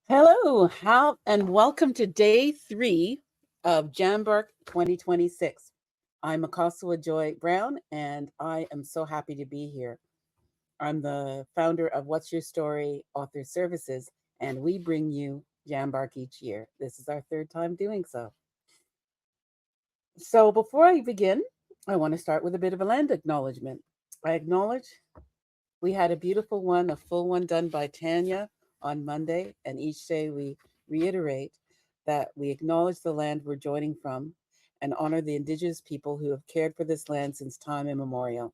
Hello, and welcome to day 3 of JAMBARK 2026. I'm Akosua Joy Brown, and I am so happy to be here. I'm the founder of What's Your Story Author Services, and we bring you JAMBARK each year. This is our third time doing so. So before I begin, I want to start with a bit of a land acknowledgement. I acknowledge we had a beautiful one, a full one done by Tanya on Monday, and each day we reiterate that we acknowledge the land we're joining from and honor the indigenous people who have cared for this land since time immemorial.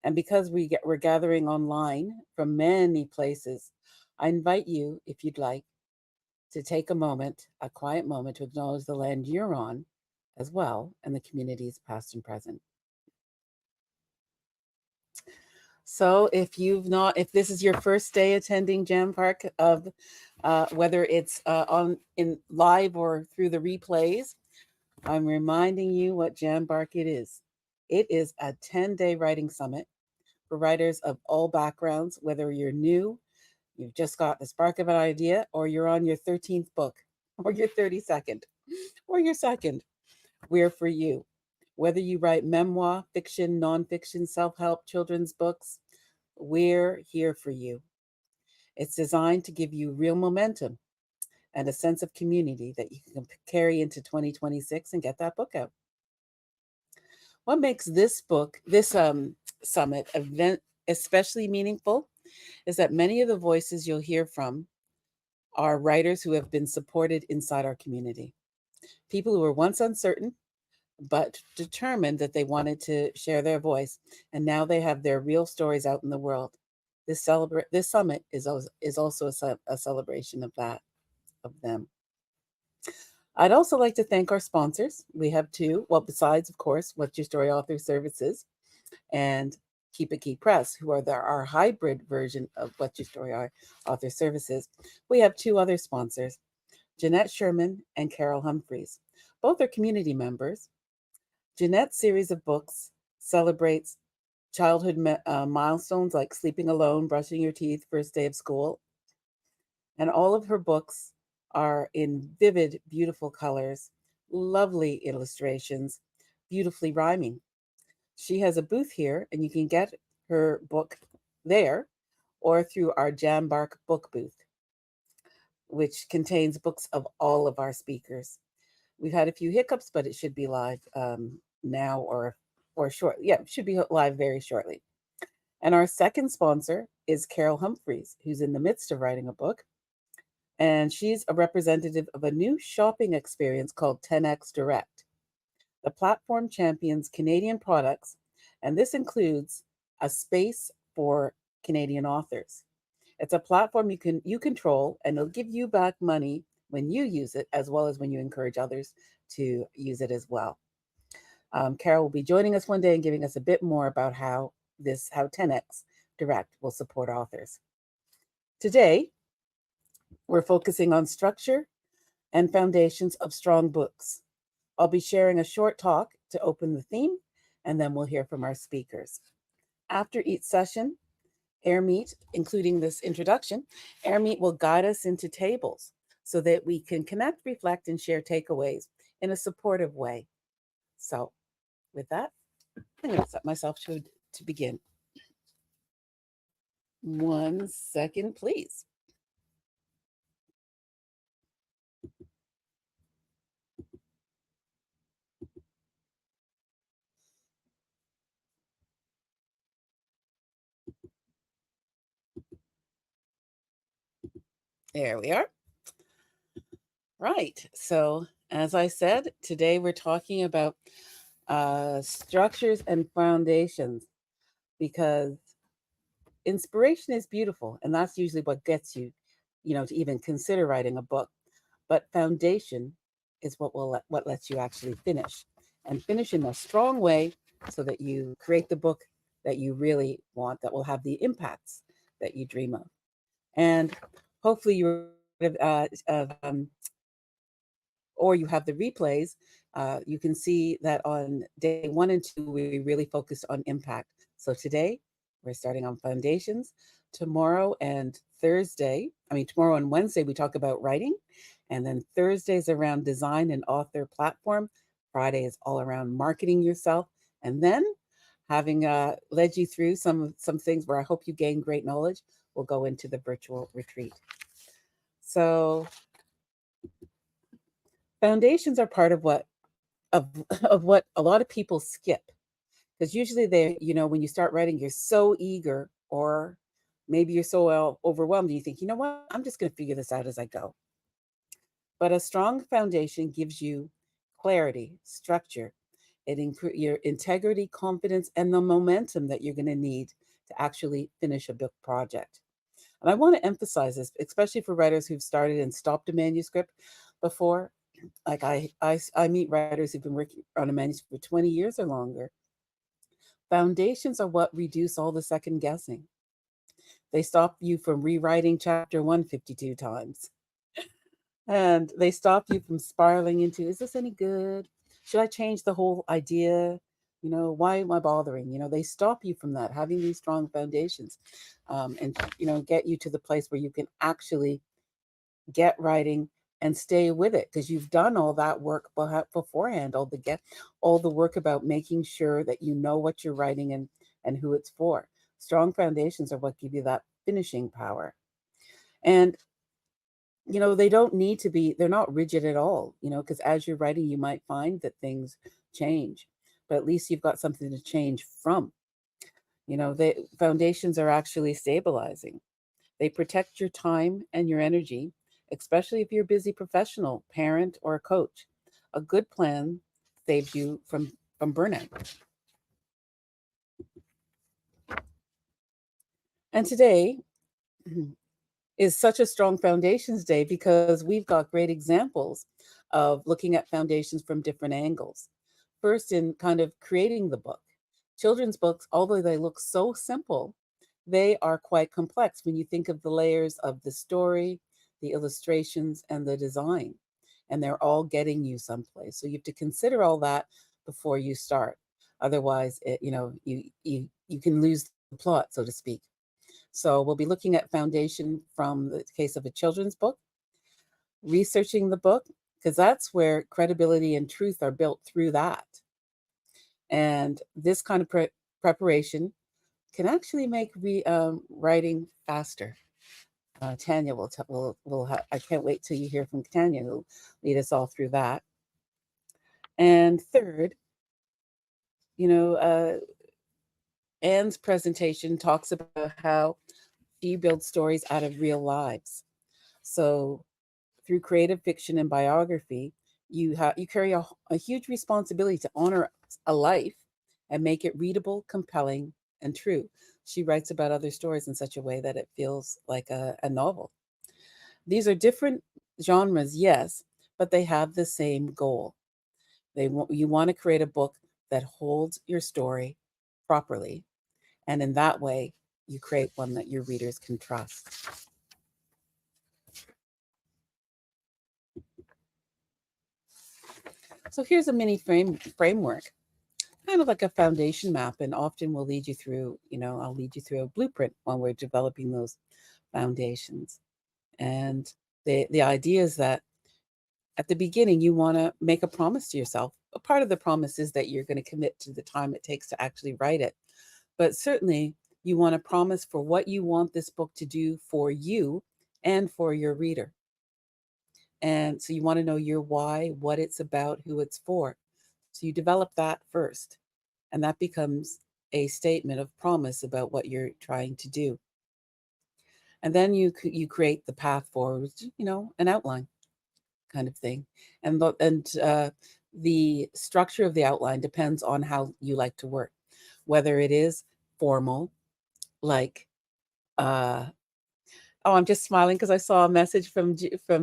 And because we're gathering online from many places, I invite you, if you'd like, to take a moment, a quiet moment, to acknowledge the land you're on as well and the communities past and present. So if this is your first day attending JAMBARK, of whether it's on in live or through the replays, I'm reminding you what JAMBARK it is. It is a 10-day writing summit for writers of all backgrounds, whether you're new, you've just got the spark of an idea, or you're on your 13th book, or your 32nd, or your second. We're for you. Whether you write memoir, fiction, nonfiction, self-help, children's books, we're here for you. It's designed to give you real momentum and a sense of community that you can carry into 2026 and get that book out. What makes this summit event especially meaningful is that many of the voices you'll hear from are writers who have been supported inside our community. People who were once uncertain, but determined that they wanted to share their voice, and now they have their real stories out in the world. This summit is also a celebration of them. I'd also like to thank our sponsors. We have two. Well, besides, of course, What's Your Story Author Services and Keep It Key Press, who are our hybrid version of What's Your Story Author Services. We have two other sponsors, Jeanette Sherman and Carol Humphreys. Both are community members. Jeanette's series of books celebrates childhood milestones like sleeping alone, brushing your teeth, first day of school. And all of her books are in vivid, beautiful colors, lovely illustrations, beautifully rhyming. She has a booth here, and you can get her book there or through our JAMBARK book booth, which contains books of all of our speakers. We've had a few hiccups, but it should be live now or short. Yeah, it should be live very shortly. And our second sponsor is Carol Humphreys, who's in the midst of writing a book. And she's a representative of a new shopping experience called 10X Direct. The platform champions Canadian products, and this includes a space for Canadian authors. It's a platform you control, and it'll give you back money when you use it, as well as when you encourage others to use it as well. Carol will be joining us one day and giving us a bit more about how 10X Direct will support authors. Today, we're focusing on structure and foundations of strong books. I'll be sharing a short talk to open the theme, and then we'll hear from our speakers. After each session, Airmeet, including this introduction, Airmeet will guide us into tables so that we can connect, reflect, and share takeaways in a supportive way. So with that, I'm going to set myself to begin. 1 second, please. There we are. Right. So, as I said, today we're talking about structures and foundations, because inspiration is beautiful, and that's usually what gets you, to even consider writing a book. But foundation is what lets you actually finish, and finish in a strong way, so that you create the book that you really want, that will have the impacts that you dream of. And hopefully you or you have the replays. You can see that on day 1 and 2, we really focused on impact. So today we're starting on foundations. Tomorrow and Thursday, tomorrow and Wednesday, we talk about writing. And then Thursdays around design and author platform. Friday is all around marketing yourself. And then having led you through some things where I hope you gain great knowledge, we'll go into the virtual retreat. So foundations are part of of of what a lot of people skip, because usually they, when you start writing, you're so eager, or maybe you're so overwhelmed, you think, you know what, I'm just going to figure this out as I go. But a strong foundation gives you clarity, structure, it your integrity, confidence, and the momentum that you're going to need to actually finish a book project. And I want to emphasize this, especially for writers who've started and stopped a manuscript before. Like I meet writers who've been working on a manuscript for 20 years or longer. Foundations are what reduce all the second guessing. They stop you from rewriting chapter 152 times. And they stop you from spiraling into, is this any good? Should I change the whole idea? Why am I bothering? They stop you from that, having these strong foundations, and, get you to the place where you can actually get writing and stay with it, because you've done all that work beforehand, all the work about making sure that you know what you're writing and who it's for. Strong foundations are what give you that finishing power. And they don't need to be, they're not rigid at all, because as you're writing, you might find that things change, but at least you've got something to change from. The foundations are actually stabilizing. They protect your time and your energy, especially if you're a busy professional, parent, or a coach. A good plan saves you from burnout. And today is such a strong foundations day because we've got great examples of looking at foundations from different angles. First, in kind of creating the book. Children's books, although they look so simple, they are quite complex when you think of the layers of the story, the illustrations, and the design. And they're all getting you someplace. So you have to consider all that before you start. Otherwise, you can lose the plot, so to speak. So we'll be looking at foundation from the case of a children's book, researching the book, because that's where credibility and truth are built through that. And this kind of preparation can actually make writing faster. Tanya I can't wait till you hear from Tanya, who'll lead us all through that. And third, Anne's presentation talks about how she builds stories out of real lives. So through creative fiction and biography, you carry a huge responsibility to honor a life and make it readable, compelling, and true. She writes about other stories in such a way that it feels like a novel. These are different genres, yes, but they have the same goal. You want to create a book that holds your story properly, and in that way, you create one that your readers can trust. So here's a mini framework, kind of like a foundation map, and often will lead you through, I'll lead you through a blueprint when we're developing those foundations. And the idea is that at the beginning, you want to make a promise to yourself. A part of the promise is that you're going to commit to the time it takes to actually write it. But certainly, you want to promise for what you want this book to do for you and for your reader. And so you want to know your why, what it's about, who it's for. So you develop that first. And that becomes a statement of promise about what you're trying to do. And then you create the path forward, an outline kind of thing. And the structure of the outline depends on how you like to work, whether it is formal, like oh, I'm just smiling because I saw a message from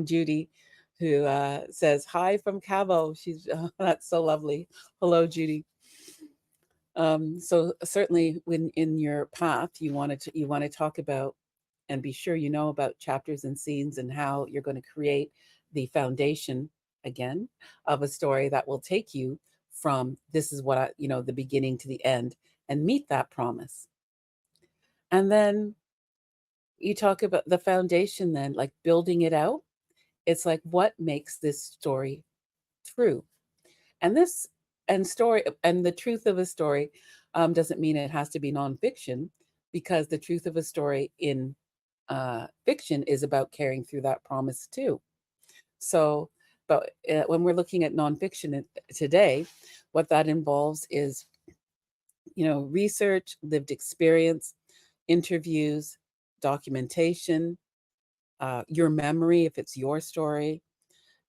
Judy, who says hi from Cabo. She's that's so lovely. Hello, Judy. So certainly, when in your path, you want to talk about and be sure you know about chapters and scenes and how you're going to create the foundation again of a story that will take you from this is what the beginning to the end, and meet that promise. And then you talk about the foundation, then like building it out. It's like, what makes this story true? And this and story and the truth of a story doesn't mean it has to be nonfiction, because the truth of a story in fiction is about carrying through that promise too. So, but when we're looking at nonfiction today, what that involves is, research, lived experience, interviews, documentation, your memory if it's your story,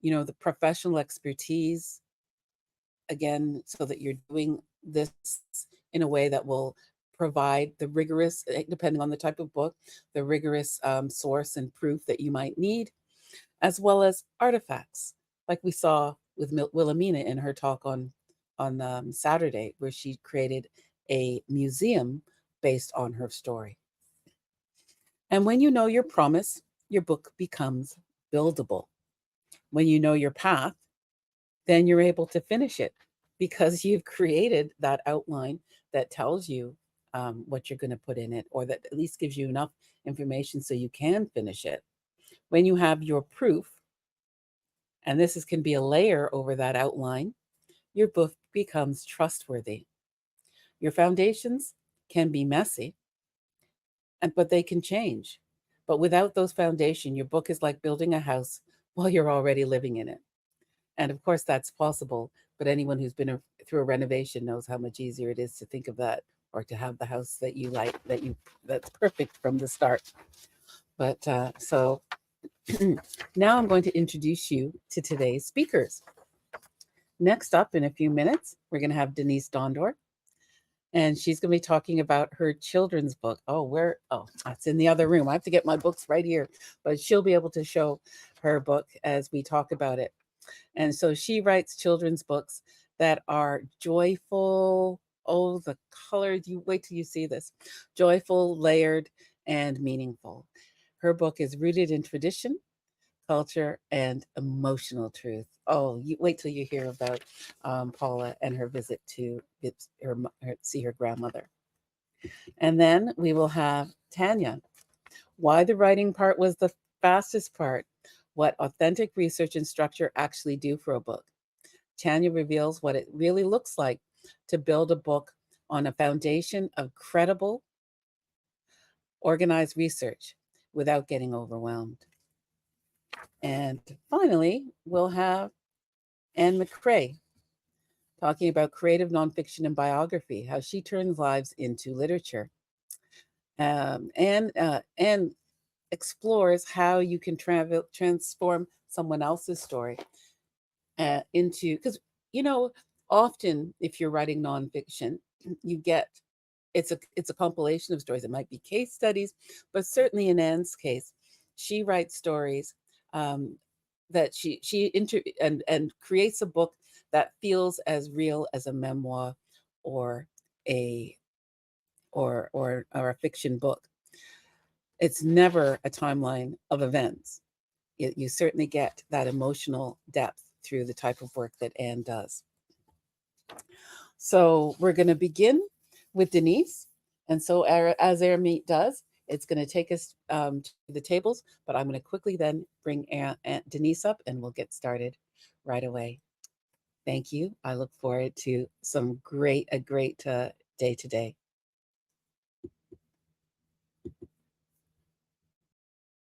the professional expertise, again, so that you're doing this in a way that will provide the rigorous, depending on the type of book, the rigorous source and proof that you might need, as well as artifacts, like we saw with Wilhelmina in her talk on Saturday, where she created a museum based on her story. And when you know your promise, your book becomes buildable. When you know your path, then you're able to finish it, because you've created that outline that tells you what you're going to put in it, or that at least gives you enough information so you can finish it. When you have your proof, and can be a layer over that outline, your book becomes trustworthy. Your foundations can be messy, but they can change. But without those foundation, your book is like building a house while you're already living in it. And of course, that's possible. But anyone who's been through a renovation knows how much easier it is to think of that, or to have the house that you like, that's perfect from the start. But so now I'm going to introduce you to today's speakers. Next up, in a few minutes, we're going to have Denise Dondor, and she's going to be talking about her children's book. Oh, where? Oh, it's in the other room. I have to get my books right here, but she'll be able to show her book as we talk about it. And so she writes children's books that are joyful. Oh, the colors, you wait till you see this. Joyful, layered, and meaningful. Her book is rooted in tradition, culture, and emotional truth. Oh, you wait till you hear about Paula and her visit to see her grandmother. And then we will have Tanya. Why the writing part was the fastest part. What authentic research and structure actually do for a book. Tanya reveals what it really looks like to build a book on a foundation of credible, organized research without getting overwhelmed. And finally, we'll have Anne McCrae talking about creative nonfiction and biography, how she turns lives into literature. And explores how you can transform someone else's story into, because you know often if you're writing nonfiction, you get it's a compilation of stories. It might be case studies, but certainly in Anne's case, she writes stories that and creates a book that feels as real as a memoir, or a or a fiction book. It's never a timeline of events. You certainly get that emotional depth through the type of work that Anne does. So we're going to begin with Denise. And so, as Airmeet does, it's going to take us to the tables, but I'm going to quickly then bring Denise up, and we'll get started right away. Thank you. I look forward to a great day today.